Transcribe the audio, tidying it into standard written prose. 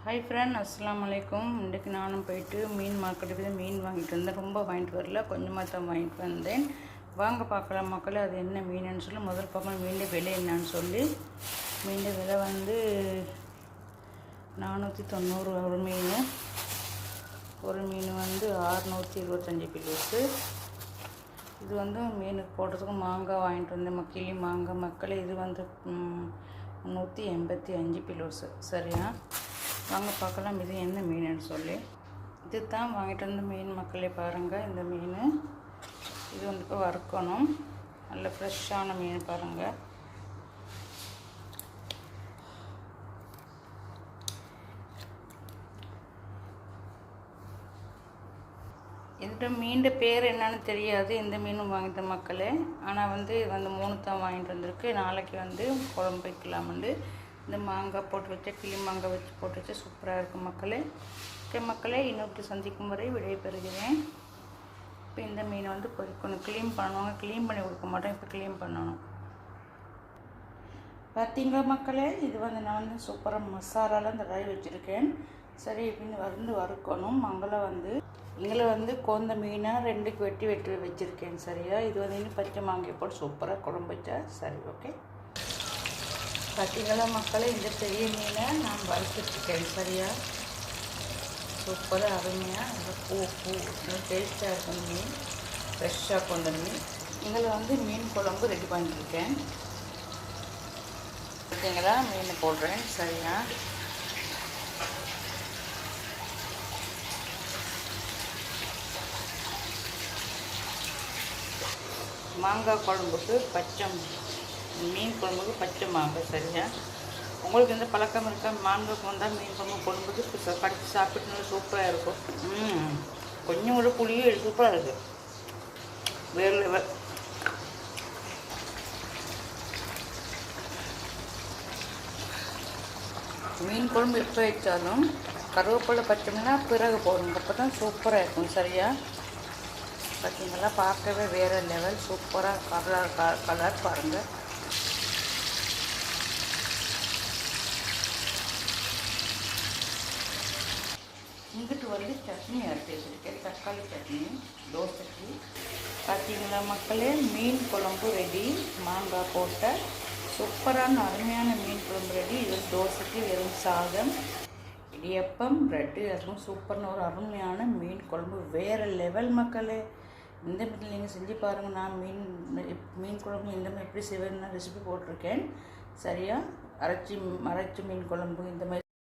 Hi friend, அஸ்ஸலாமு அலைக்கும். இன்றைக்கு நானும் போயிட்டு மீன் மார்க்கெட்டுக்கு போய் மீன் வாங்கிட்டு வந்தேன். ரொம்ப வாங்கிட்டு வரல, கொஞ்சமாக தான் வாங்கிட்டு வந்தேன். வாங்க பார்க்கலாம் மக்களே, அது என்ன மீனுன்னு சொல்லி முதல் பார்க்கலாம். மீன் விலை என்னன்னு சொல்லி. மீன் விலை வந்து 490 ஒரு மீன் வந்து 625 கிலோஸு. இது வந்து மீனுக்கு போடுறதுக்கு மாங்காய் வாங்கிட்டு வந்தேன். கிளி மாங்காய் மக்களே. இது வந்து 385 கிலோஸு. சரியா, வாங்க பார்க்கலாம் இது என்ன மீனுன்னு சொல்லி. இது தான் வாங்கிட்டு வந்த மீன் மக்களே. பாருங்கள், இந்த மீன் இது வந்து இப்போ வறுக்கணும். நல்ல ஃப்ரெஷ்ஷான மீன் பாருங்கள். இந்த மீன் பேர் என்னன்னு தெரியாது. இந்த மீனும் வாங்கிட்ட மக்களே. ஆனால் வந்து இது வந்து 3 தான் வாங்கிட்டு வந்திருக்கு. நாளைக்கு வந்து குழம்பு வைக்கலாம்னு இந்த மாங்காய் போட்டு வச்ச கிளி மாங்காய் வச்சு போட்டு வச்சா சூப்பராக இருக்கும் மக்களே. ஓகே மக்களே, இன்னொரு சந்திக்கும் வரை விடைபெறுகிறேன். இப்போ இந்த மீனை வந்து பொரிக்கணும், க்ளீன் பண்ணுவாங்க. க்ளீன் பண்ணி கொடுக்க மாட்டோம், இப்போ க்ளீன் பண்ணணும். பார்த்தீங்களா மக்களே, இது வந்து நான் வந்து சூப்பராக மசாலாலாம் இந்த ட்ரை வச்சுருக்கேன். சரி, இப்படின்னு வறுக்கணும். இங்கே வந்து கோந்த மீனை 2க்கு வெட்டி வச்சுருக்கேன். சரியா, இது வந்து இன்னும் பச்சை மாங்காய் போட்டு சூப்பராக குழம்பு வச்சா சரி. ஓகே, பார்த்தீங்களா மக்களே, இந்த பெரிய மீனை நான் வறுத்துட்ருக்கேன். சரியா, சூப்பராக அருமையாக இந்த பூ டேஸ்ட்டாக இருக்கும் மீன், ஃப்ரெஷ்ஷாக கொண்ட மீன். இதில் வந்து மீன் குழம்பு ரெடி பண்ணியிருக்கேன். பார்த்தீங்களா, மீன் போடுறேன். சரியா, மாங்காய் குழம்புக்கு மீன் குழம்புக்கு பச்சை மாங்காய். சரியா, உங்களுக்கு எந்த பழக்கம் இருக்கா? மாங்காய்க்கு வந்தால் மீன் குழம்புக்கு கடிச்சு சாப்பிட்டு நல்லா சூப்பராக இருக்கும். கொஞ்சம் கூட புளியும் சூப்பராக இருக்குது, வேறு லெவல். மீன் குழம்பு எப்போ வச்சாலும் கருவேப்பிலை பச்சைன்னா பிறகு போடுங்க, அப்போ தான் சூப்பராக இருக்கும். சரியா, பார்த்தீங்களா, பார்க்கவே வேறு லெவல் சூப்பராக கலர் பாருங்கள். இங்கிட்டு வந்து சட்னி அரைச்சி வச்சுருக்கேன், தக்காளி சட்னி, தோசைக்கு. பார்த்தீங்களா மக்களே, மீன் குழம்பு ரெடி. மாங்காய் போட்ட சூப்பரான அருமையான மீன் குழம்பு ரெடி. இது தோசைக்கு வெறும் சாதம், இடியப்பம், ப்ரெட்டு, அதுவும் சூப்பரான ஒரு அருமையான மீன் குழம்பு, வேறு லெவல் மக்களே. இந்த மாதிரி நீங்கள் செஞ்சு பாருங்கள். நான் மீன் குழம்பு இந்த மாதிரி எப்படி செய்வேன்னு ரெசிபி போட்டிருக்கேன். சரியா, அரைச்சி மீன் குழம்பு இந்த மாதிரி